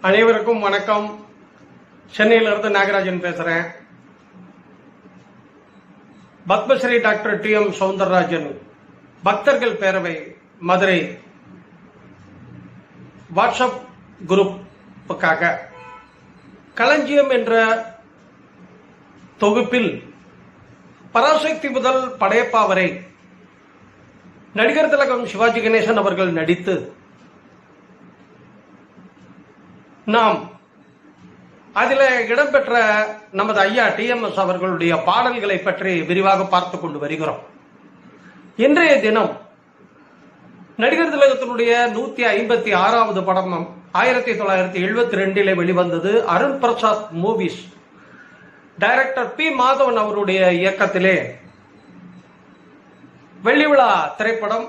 அனைவருக்கும் வணக்கம். சென்னையிலிருந்து நாகராஜன் பேசுறேன். Padmashri doctor TM. சௌந்தரராஜன் பக்தர்கள் பேரவை மதுரை வாட்ஸ்அப் குரூப்புக்காக களஞ்சியம் என்ற தொகுப்பில் பராசக்தி முதல் படையப்பா வரை நடிகர் திலகம் சிவாஜி கணேசன் அவர்கள் நடித்து நாம் அதில் இடம்பெற்ற நமது ஐயா டிஎம்எஸ் அவர்களுடைய பாடல்களை பற்றி விரிவாக பார்த்து கொண்டு வருகிறோம். இன்றைய தினம் நடிகர் திலகத்தினுடைய 156வது படம் 1972 வெளிவந்தது. Arun Prasad movies director P Madhavan அவருடைய இயக்கத்திலே வெள்ளி விழா திரைப்படம்,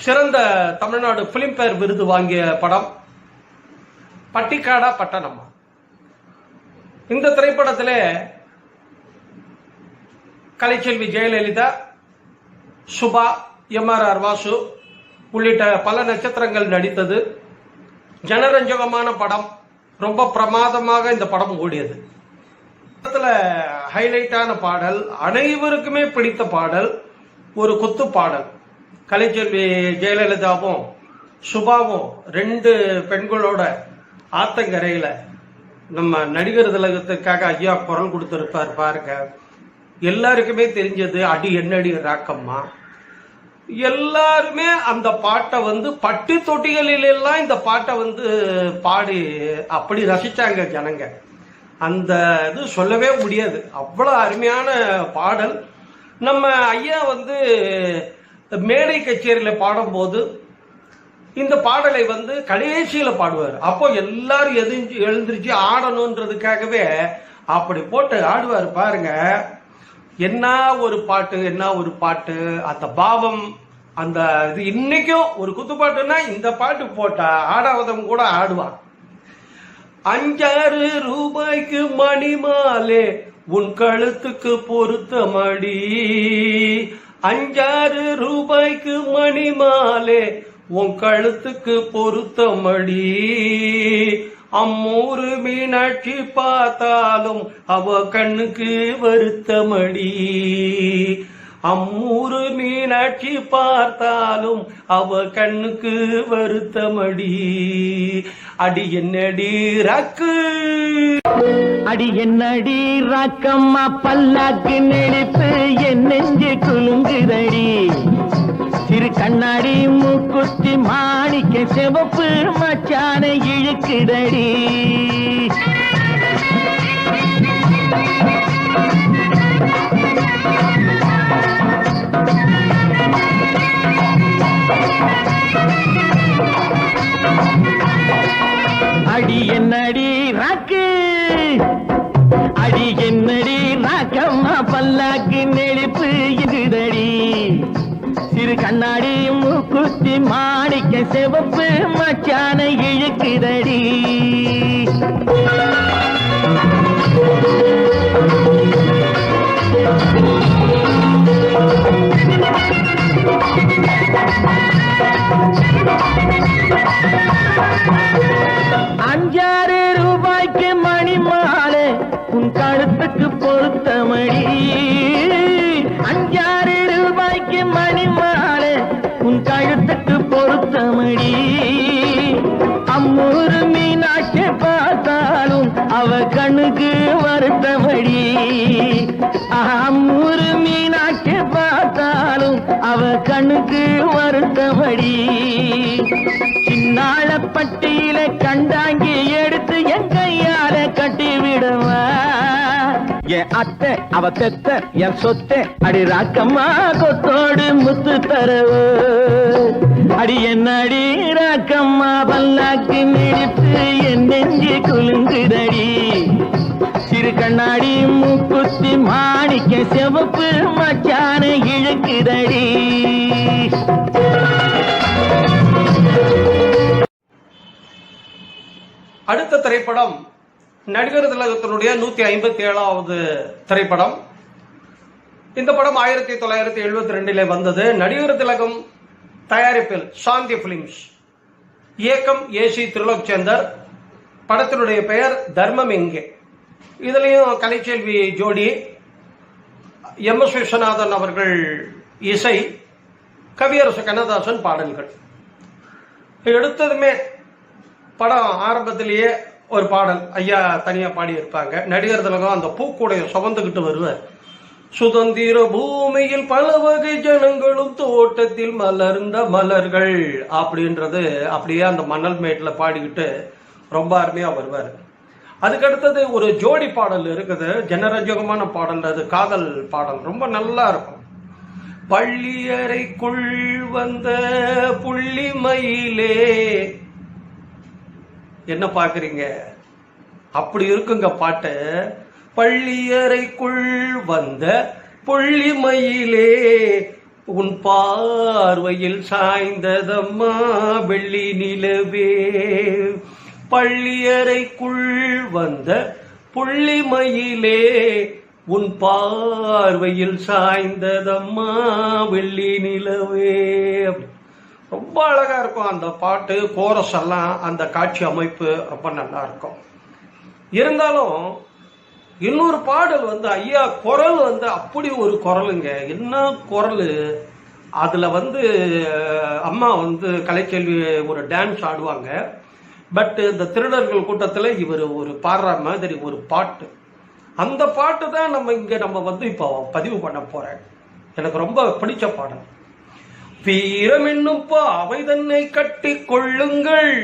சிறந்த தமிழ்நாடு பிலிம்பேர் விருது வாங்கிய படம் பட்டிக்காடா பட்டணம். இந்த திரைப்படத்தில் கலைச்செல்வி ஜெயலலிதா, சுபா, எம்.ஆர்.ஆர். வாசு உள்ளிட்ட பல நட்சத்திரங்கள் நடித்தது. ஜனரஞ்சகமான படம், ரொம்ப பிரமாதமாக இந்த படம் ஓடியது. ஹைலைட்டான பாடல், அனைவருக்குமே பிடித்த பாடல், ஒரு குத்து பாடல். கலைச்செல்வி ஜெயலலிதாவும் சுபாவும் ரெண்டு பெண்களோட ஆத்தங்கரையில நம்ம நடிகர் திலகத்துக்காக ஐயா குரல் கொடுத்திருப்பார் பாருங்க. எல்லாருக்குமே தெரிஞ்சது அடி என்னடி ராக்கம்மா. எல்லாருமே அந்த பாட்டை பட்டி தொட்டிகளில் எல்லாம் இந்த பாட்டை பாடி அப்படி ரசிச்சாங்க ஜனங்க. அந்த இது சொல்லவே முடியாது, அவ்வளவு அருமையான பாடல். நம்ம ஐயா மேடை கச்சேரியில பாடும்போது இந்த பாடலை கடைசியில பாடுவார். அப்போ எல்லாரும் எழுந்திருச்சு ஆடணும்ன்றதுக்காகவே அப்படி போட்டு ஆடுவார் பாருங்க. என்ன ஒரு பாட்டு, என்ன ஒரு பாட்டு, அந்த பாவம், அந்த இது. இன்னைக்கும் ஒரு குத்துப்பாட்டுன்னா இந்த பாட்டு போட்டா ஆடாதவங்க கூட ஆடுவான். 5-6 ரூபாய்க்கு மணி மாலே உன் கழுத்துக்கு பொருத்த மடி, 5-6 ரூபாய்க்கு மணி மாலே உன் கழுத்துக்கு பொருத்தமடி, அம்மூரு மீனாட்சி பார்த்தாலும் அவ கண்ணுக்கு வருத்தமடி, அம்மூரு மீனாட்சி பார்த்தாலும் அவ கண்ணுக்கு வருத்தமடி, அடி என்னடி ராக்கு, அடி என்னடி ராக்கம்மா பல்லாக்கு நெளிப்பு என் நெஞ்சு குலுங்குதடி, சிறு கண்ணாடி மூக்குத்தி மாணிக்க சிவப்பு மச்சான இழுக்குதடி, அடி என்னடி ராக்கு, அடி என்னடி ராக்கம்மா பல்லாக்கு நெளிப்பு இதுதடி, சிறு கண்ணாடி மூக்குத்தி மாணிக்க சிவப்பு மச்சான இழுக்குதடி, அஞ்சாறு ரூபாய்க்கு மணி மாலை உன் கழுத்துக்கு பொருத்தமடி, 5-6 ரூபாய்க்கு மணி மாலை உன் கழுத்துக்கு பொருத்தமடி, அம்மூரு மீனாட்சி பார்த்தாலும் அவ கண்ணுக்கு வருத்தமடி, அம்மூரு மீனாட்சி பார்த்தாலும் அவ கண்ணுக்கு வருத்தமடி, சின்னாள பட்டியில கண்டாங்கி எடுத்து என் கையால கட்டி விடுவா, என் அத்தை அவ பெத்த என் சொத்தை அடி ராக்கம்மா கொத்தோடு முத்து தரவு அடி என்னடி ராக்கம்மா பல்லாக்கு மிடித்து என் நெஞ்சு குலுங்குதடி சிறு கண்ணாடி மூக்குத்தி மாணிக்க சிவப்பு மச்சான இழுக்குதடி. அடுத்த திரைப்படம் நடிகர் திலகத்தினுடைய 157வது திரைப்படம். இந்த படம் 1972 வந்தது. நடிகர் திலகம் தயாரிப்பில் சாந்தி பிலிம்ஸ், இயக்கம் ஏசி திருலோக்சந்தர், படத்தினுடைய பெயர் தர்மம் எங்கே. இதுலயும் கலைச்செல்வி ஜோடி, MS விஸ்வநாதன் அவர்கள் இசை, கவியரசு கண்ணதாசன் பாடல்கள். எடுத்ததுமே படம் ஆரம்பத்திலேயே ஒரு பாடல் ஐயா தனியா பாடி இருப்பாங்க. நடிகர் திலகம் அந்த பூக்கூடைய சுமந்துகிட்டு வருவார். சுதந்திர பூமியில் பல வகை ஜனங்களும் தோட்டத்தில் மலர்ந்த மலர்கள் அப்படின்றது அப்படியே அந்த மணல் மேட்ல பாடிக்கிட்டு ரொம்ப அருமையா வருவார். அதுக்கடுத்தது ஒரு ஜோடி பாடல் இருக்குது, ஜனரஞ்சகமான பாடல், அது காதல் பாடல், ரொம்ப நல்லா இருக்கும். பள்ளியறைக்குள் வந்த புள்ளிமயிலே, என்ன பாக்குறீங்க, அப்படி இருக்குங்க பாட்டு. பள்ளியறைக்குள் வந்த புள்ளிமயிலே உன் பார்வையில் சாய்ந்ததம்மா வெள்ளி நிலவே. பள்ளியறைக்குள் வந்த புள்ளிமயிலே உன் பார்வையில் சாய்ந்ததம்மா வெள்ளி நிலவே. ரொம்ப அழகா இருக்கும் அந்த பாட்டு, கோரஸ் எல்லாம், அந்த காட்சி அமைப்பு ரொம்ப நல்லா இருக்கும். இருந்தாலும் இன்னொரு பாடல் வந்து ஐயா குரல் வந்து அப்படி ஒரு குரலுங்க, என்ன குரல். அதுல வந்து அம்மா வந்து கலைச்செல்வி ஒரு டான்ஸ் ஆடுவாங்க. பட் இந்த திருடர்கள் கூட்டத்தில் இவர் ஒரு பாடுற மாதிரி ஒரு பாட்டு, அந்த பாட்டு தான் நம்ம வந்து இப்போ பதிவு பண்ண போறேன். எனக்கு ரொம்ப பிடிச்ச பாடல். வீரம் என்னும் பாவை தன்னை கட்டி கொள்ளுங்கள்,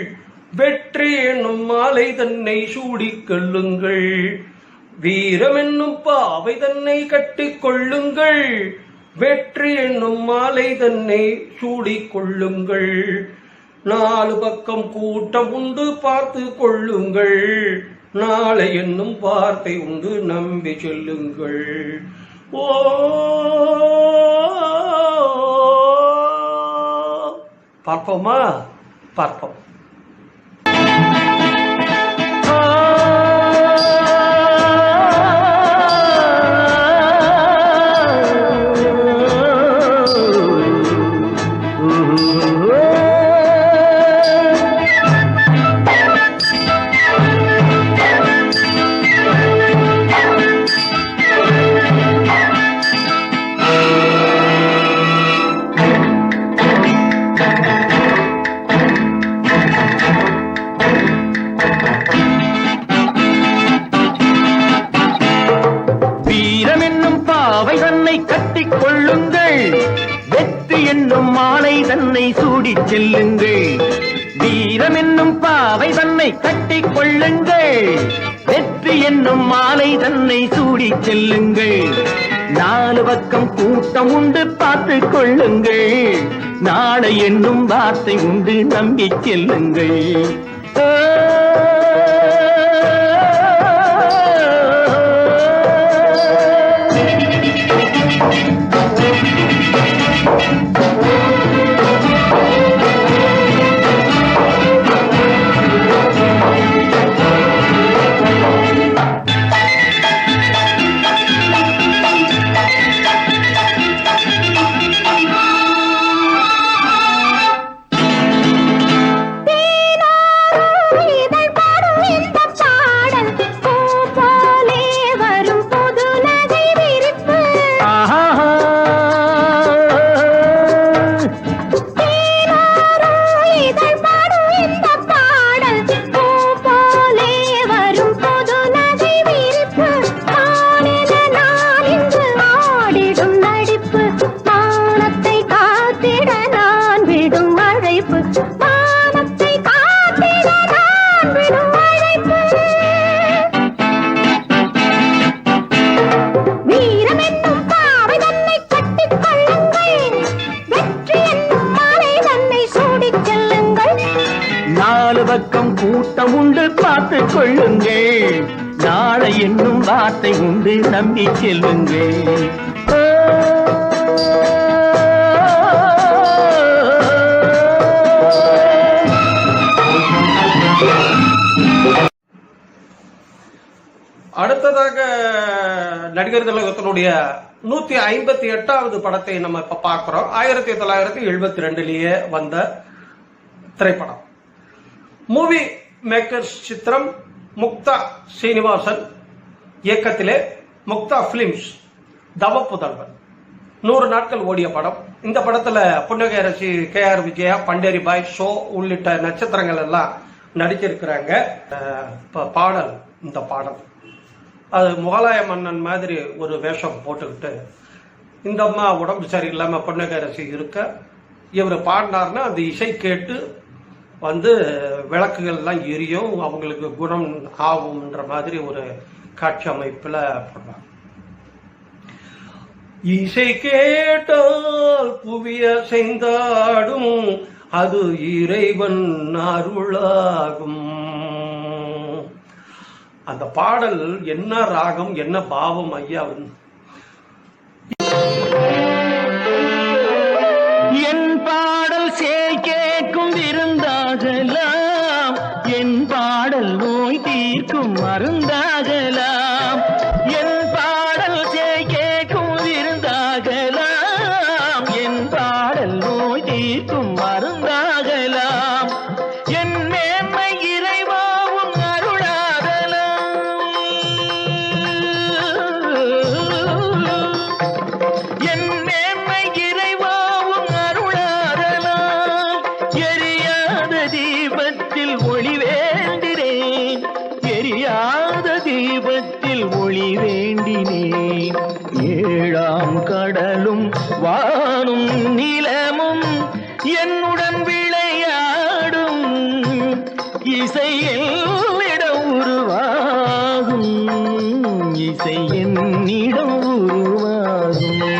வெற்றி என்னும் மாலை தன்னை சூடி கொள்ளுங்கள். வீரம் என்னும் பாவை தன்னை கட்டி கொள்ளுங்கள், வெற்றி என்னும் மாலை தன்னை சூடி கொள்ளுங்கள். 4 பக்கம் கூட்டம் உண்டு பார்த்து கொள்ளுங்கள், நாளை என்னும் வார்த்தை உண்டு நம்பி செல்லுங்கள். ஓ பார்ப்போமா, பார்ப்போம். மாலை தன்னை சூடி செல்லுங்கள், வீரம் என்னும் பாவை தன்னை கட்டி கொள்ளுங்கள், வெற்றி என்னும் மாலை தன்னை சூடி செல்லுங்கள். 4 பக்கம் கூட்டம் உண்டு பார்த்து கொள்ளுங்கள், நாளை என்னும் வார்த்தை உண்டு நம்பி செல்லுங்கள். பக்கம் கூட்டம் உண்டு பார்த்து கொள்ளுங்கள். நாளை என்னும் வார்த்தை உண்டு நம்பி செல்லுங்கள். அடுத்ததாக நடிகர் திலகத்தினுடைய 158வது படத்தை நம்ம இப்ப பார்க்கிறோம். 1972 வந்த திரைப்படம். மூவி மேக்கர்ஸ் சித்திரம். முக்தா சீனிவாசன் இயக்கத்திலே முக்தா பிலிம்ஸ் தவப்புதல்வன் 100 நாட்கள் ஓடிய படம். இந்த படத்துல புன்னகை அரசி, KR விஜயா, பண்டேரி பாய், ஷோ உள்ளிட்ட நட்சத்திரங்கள் எல்லாம் நடிச்சிருக்கிறாங்க. பாடல், இந்த பாடல் அது முகலாய மன்னன் மாதிரி ஒரு வேஷம் போட்டுக்கிட்டு இந்த அம்மா உடம்பு சரியில்லாம புன்னகை அரசி இருக்க இவர் பாடினார்னா அந்த இசை கேட்டு விளக்குகள் எல்லாம் எரியும், அவங்களுக்கு குணம் ஆகும்ன்ற மாதிரி ஒரு காட்சி அமைப்புல போடுறாங்க. இசை கேட்டால் புவிய செய்தாடும் அது இறைவன் அருளாகும். அந்த பாடல் என்ன ராகம், என்ன பாவம் ஐயா. என் பாடல் சேய் கேட்கும் விருந்தாகலாம், என் பாடல் நோய் தீர்க்கும் மருந்தாகலாம். என் பாடல் சேய் கேட்கும் விருந்தாகலாம், என் பாடல் நோய் தீர்க்கும் மருந்தாகலாம். என் மேன்மை இறைவாவும் அருளாகலாம், என் மேன்மை இறைவாவும் அருளாகலாம். எரியாத தீபத்தில் ஒளி வேண்டினேன், எரியாத தீபத்தில் ஒளி வேண்டினேன். ஏழாம் கடலும் வானும் நிலமும் என்னுடன் விளையாடும், இசையில் இடம் உருவாகும், இசை என்னிடம் உருவாகும்.